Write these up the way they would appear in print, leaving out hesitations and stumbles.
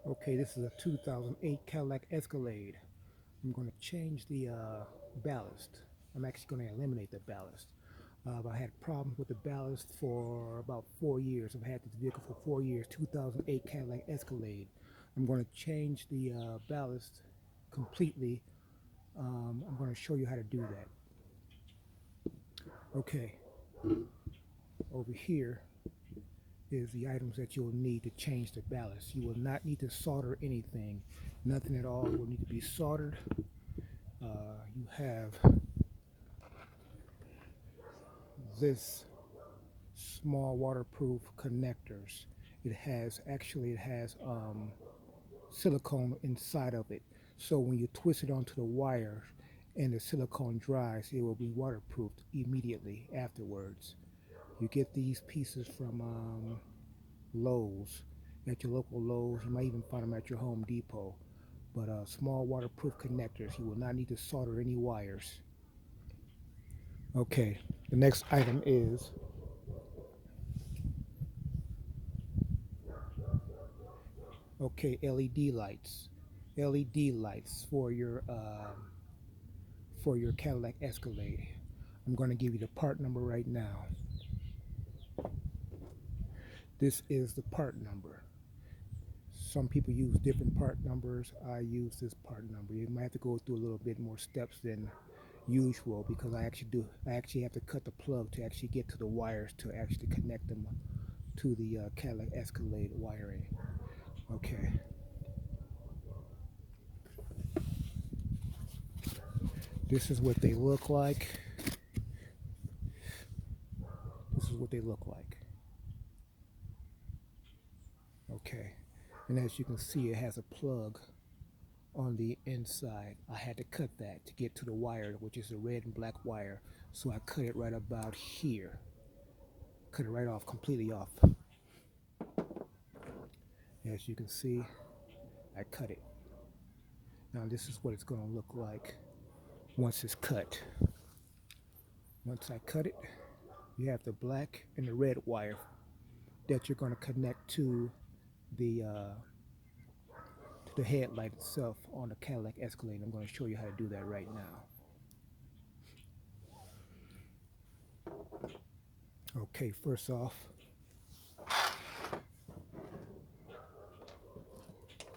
Okay, this is a 2008 Cadillac Escalade. I'm going to change the ballast. I'm actually going to eliminate the ballast. I had problems with the ballast for about 4 years. I've had this vehicle for 4 years, 2008 Cadillac Escalade. I'm going to change the ballast completely. I'm going to show you how to do that. Okay, over here is the items that you'll need to change the ballast. You will not need to solder anything. Nothing at all will need to be soldered. You have this small waterproof connectors. It has silicone inside of it. So when you twist it onto the wire and the silicone dries, it will be waterproofed immediately afterwards. You get these pieces from Lowe's, at your local Lowe's. You might even find them at your Home Depot. But small waterproof connectors. You will not need to solder any wires. Okay, the next item is LED lights. LED lights for your Cadillac Escalade. I'm going to give you the part number right now. This is the part number. Some people use different part numbers. I use this part number. You might have to go through a little bit more steps than usual because I actually have to cut the plug to actually get to the wires to actually connect them to the Cadillac Escalade wiring. Okay. This is what they look like. This is what they look like. Okay. And as you can see, it has a plug on the inside. I had to cut that to get to the wire, which is the red and black wire. So I cut it right about here. Cut it right off, completely off. As you can see, I cut it. Now this is what it's going to look like once it's cut. Once I cut it, you have the black and the red wire that you're going to connect to the headlight itself on the Cadillac Escalade. I'm going to show you how to do that right now. Okay, first off,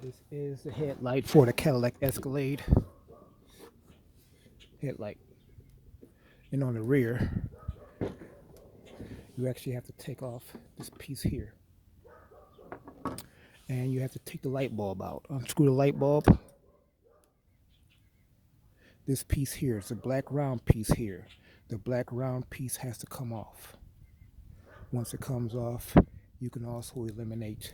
this is the headlight for the Cadillac Escalade. Headlight. And on the rear, you actually have to take off this piece here. And you have to take the light bulb out. Unscrew the light bulb. This piece here is a black round piece here. The black round piece has to come off. Once it comes off, you can also eliminate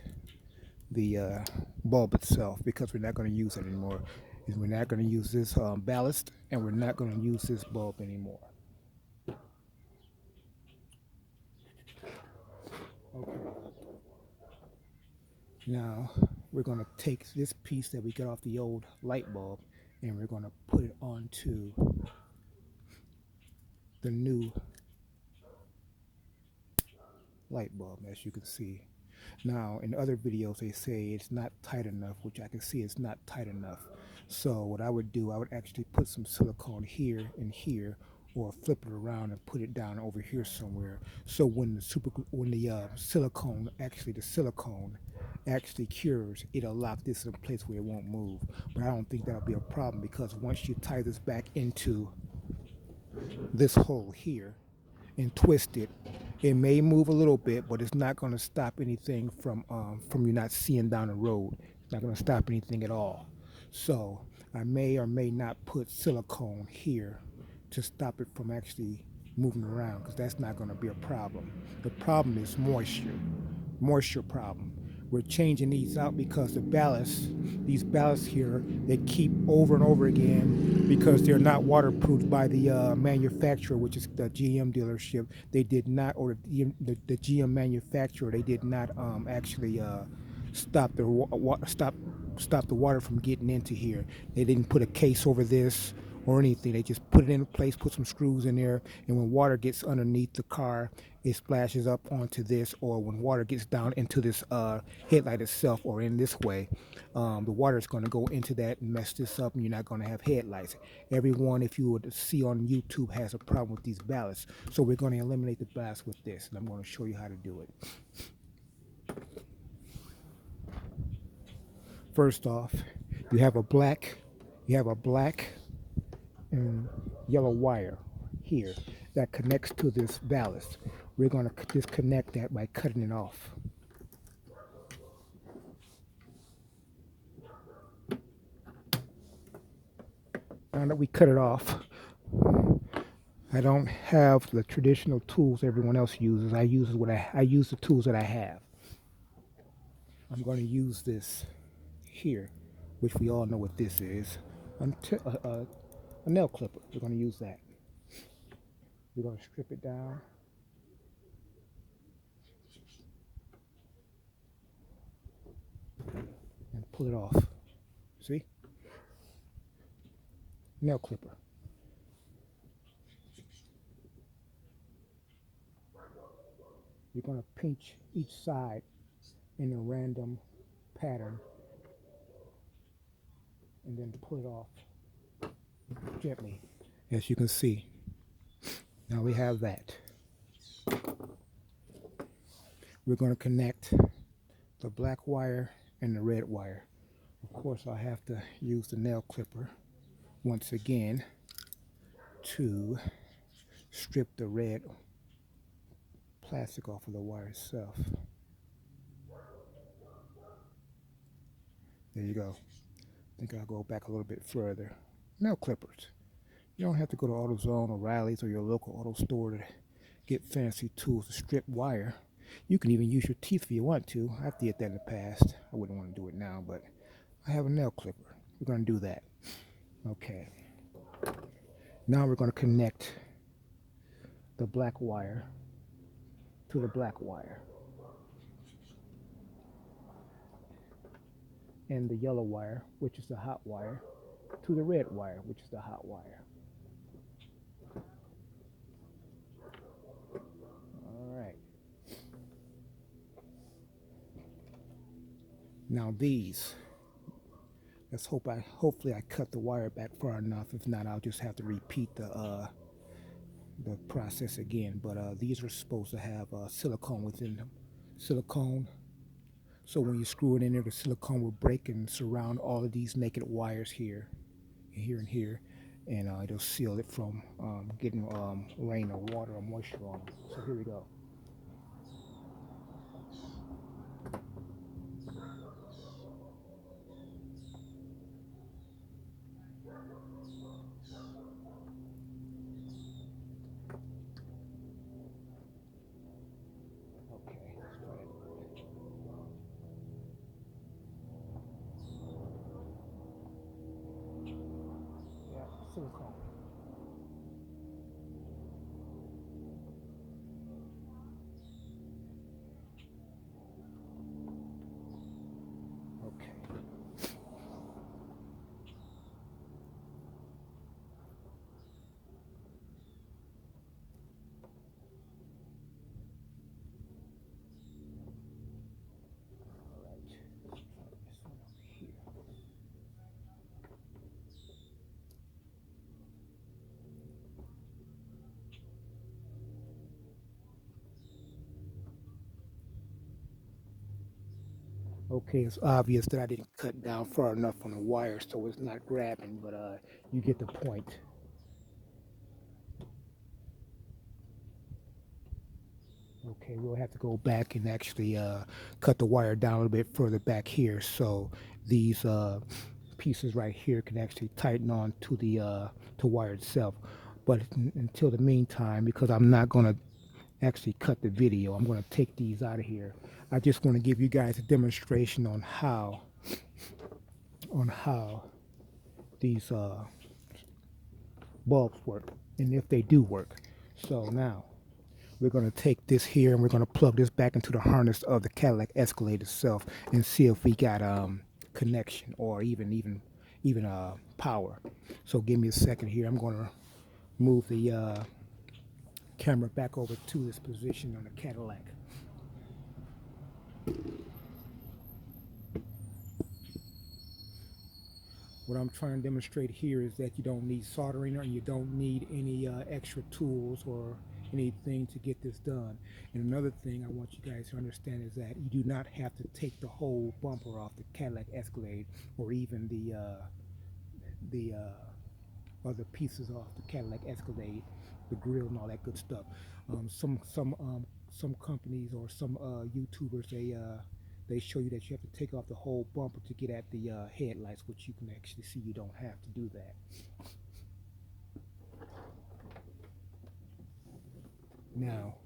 the bulb itself because we're not going to use it anymore. We're not going to use this ballast, and we're not going to use this bulb anymore. Okay. Now we're going to take this piece that we got off the old light bulb and we're going to put it onto the new light bulb, as you can see. Now in other videos they say it's not tight enough, which I can see it's not tight enough. So what I would do, I would actually put some silicone here and here, or flip it around and put it down over here somewhere. So when the silicone actually cures, it'll lock this in a place where it won't move. But I don't think that'll be a problem because once you tie this back into this hole here and twist it, it may move a little bit, but it's not going to stop anything from you not seeing down the road. It's not going to stop anything at all. So I may or may not put silicone here to stop it from actually moving around, because that's not going to be a problem. The problem is moisture problem. We're changing these out because these ballasts here, they keep over and over again because they're not waterproofed by the manufacturer, which is the GM dealership. They did not, or the GM manufacturer, they did not actually stop the water from getting into here. They didn't put a case over this or anything. They just put it in place, put some screws in there, and when water gets underneath the car, it splashes up onto this, or when water gets down into this headlight itself, or in this way, the water is going to go into that and mess this up, and you're not going to have headlights. Everyone, if you would see on YouTube, has a problem with these ballasts. So we're going to eliminate the ballast with this, and I'm going to show you how to do it. First off, you have a black and yellow wire here that connects to this ballast. We're going to disconnect that by cutting it off. Now that we cut it off, I don't have the traditional tools everyone else uses. I use the tools that I have. I'm going to use this here, which we all know what this is, a nail clipper. We're going to use that. We're going to strip it down. And pull it off. See? Nail clipper. You're going to pinch each side in a random pattern and then pull it off gently, as you can see. Now we have that. We're going to connect the black wire and the red wire. Of course, I have to use the nail clipper once again to strip the red plastic off of the wire itself. There you go. I think I'll go back a little bit further. Nail clippers. You don't have to go to AutoZone or Riley's or your local auto store to get fancy tools to strip wire. You can even use your teeth if you want to. I've did that in the past. I wouldn't want to do it now, but I have a nail clipper. We're going to do that. Okay. Now we're going to connect the black wire to the black wire and the yellow wire, which is the hot wire, to the red wire, which is the hot wire. All right. Now these, hopefully I cut the wire back far enough. If not, I'll just have to repeat the process again. But these are supposed to have silicone within them. Silicone. So when you screw it in there, the silicone will break and surround all of these naked wires here, and here, and it'll seal it from getting rain or water or moisture on them. So here we go. Okay, let's try it. Yeah, silicone. Okay. All right. Let's try this one over here. Okay, it's obvious that I didn't cut down far enough on the wire, so it's not grabbing, but you get the point. Okay, we'll have to go back and actually cut the wire down a little bit further back here, so these pieces right here can actually tighten on to the wire itself. But until the meantime, because I'm not going to actually cut the video, I'm going to take these out of here. I just want to give you guys a demonstration on how these bulbs work, and if they do work. So now we're going to take this here and we're going to plug this back into the harness of the Cadillac Escalade itself and see if we got connection, or even even power. So give me a second here. I'm going to move the camera back over to this position on the Cadillac. What I'm trying to demonstrate here is that you don't need soldering or you don't need any extra tools or anything to get this done. And another thing I want you guys to understand is that you do not have to take the whole bumper off the Cadillac Escalade or even the other pieces off the Cadillac Escalade, the grill and all that good stuff. Some companies or some YouTubers they show you that you have to take off the whole bumper to get at the headlights, which you can actually see you don't have to do that. Now,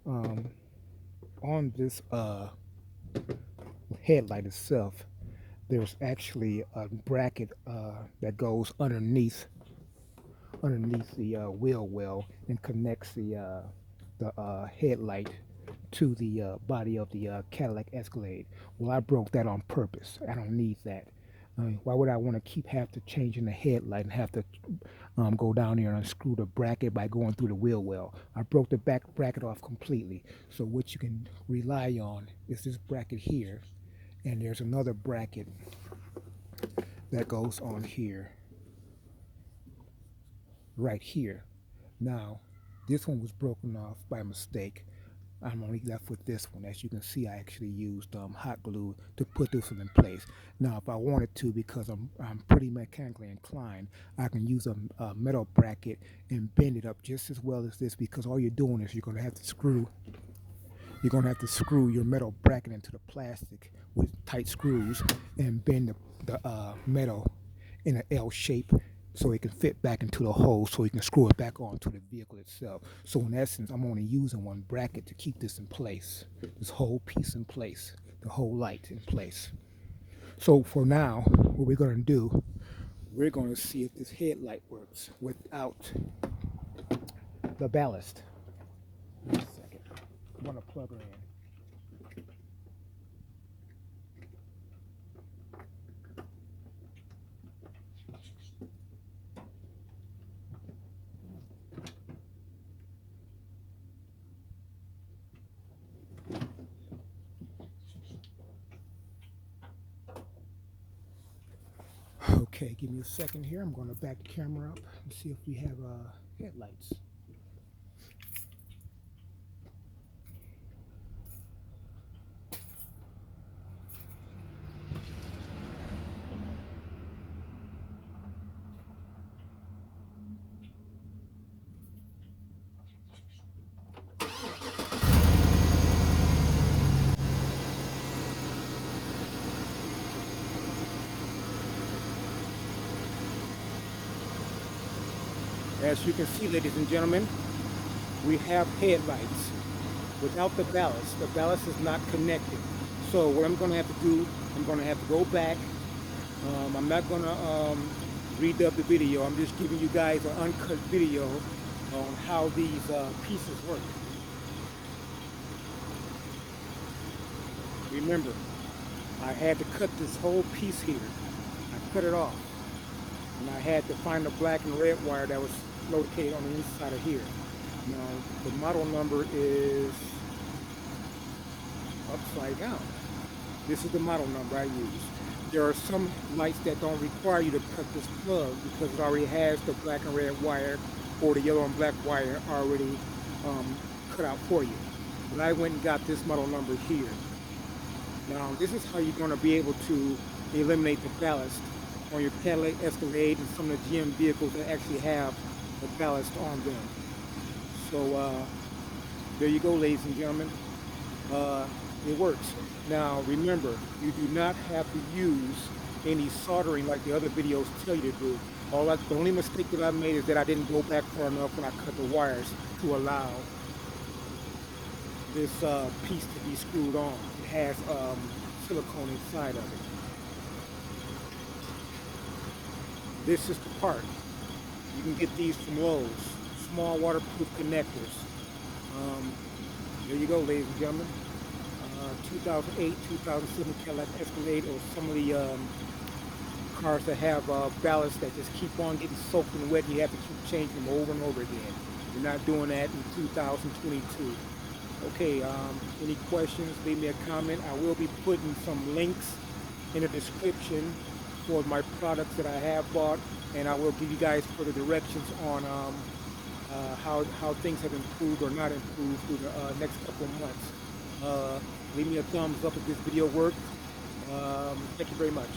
on this headlight itself, there's actually a bracket that goes underneath the wheel well and connects the headlight to the body of the Cadillac Escalade. Well, I broke that on purpose. I don't need that. Why would I want to keep have to changing the headlight and have to go down there and unscrew the bracket by going through the wheel well? I broke the back bracket off completely. So what you can rely on is this bracket here, and there's another bracket that goes on here, right here. Now, this one was broken off by mistake. I'm only left with this one. As you can see, I actually used hot glue to put this one in place. Now, if I wanted to, because I'm pretty mechanically inclined, I can use a metal bracket and bend it up just as well as this, because all you're doing is you're going to have to screw your metal bracket into the plastic with tight screws and bend the metal in an L shape so it can fit back into the hole so you can screw it back onto the vehicle itself. So in essence, I'm only using one bracket to keep this in place, this whole piece in place, the whole light in place. So for now, what we're going to do, we're going to see if this headlight works without the ballast. Wait a second. I'm going to plug her in. Okay, give me a second here. I'm going to back the camera up and see if we have headlights. As you can see, ladies and gentlemen, we have headlights without the ballast. The ballast is not connected. So what I'm going to have to do, I'm going to have to go back. I'm not going to redub the video. I'm just giving you guys an uncut video on how these pieces work. Remember, I had to cut this whole piece here. I cut it off. And I had to find the black and red wire that was located on the inside of here. Now, the model number is upside down. This is the model number I use. There are some lights that don't require you to cut this plug because it already has the black and red wire or the yellow and black wire already cut out for you. But I went and got this model number here. Now, this is how you're going to be able to eliminate the ballast on your Cadillac Escalade and some of the GM vehicles that actually have the ballast on them. So there you go, ladies and gentlemen. It works. Now remember, you do not have to use any soldering like the other videos tell you to do. The only mistake that I made is that I didn't go back far enough when I cut the wires to allow this piece to be screwed on. It has silicone inside of it. This is the part. You can get these from Lowe's. Small waterproof connectors. There you go, ladies and gentlemen. 2008, 2007 Cadillac Escalade, or some of the cars that have ballast that just keep on getting soaked and wet, and you have to keep changing them over and over again. You're not doing that in 2022. Okay, any questions, leave me a comment. I will be putting some links in the description for my products that I have bought, and I will give you guys further directions on how things have improved or not improved through the next couple of months. Leave me a thumbs up if this video worked. Thank you very much.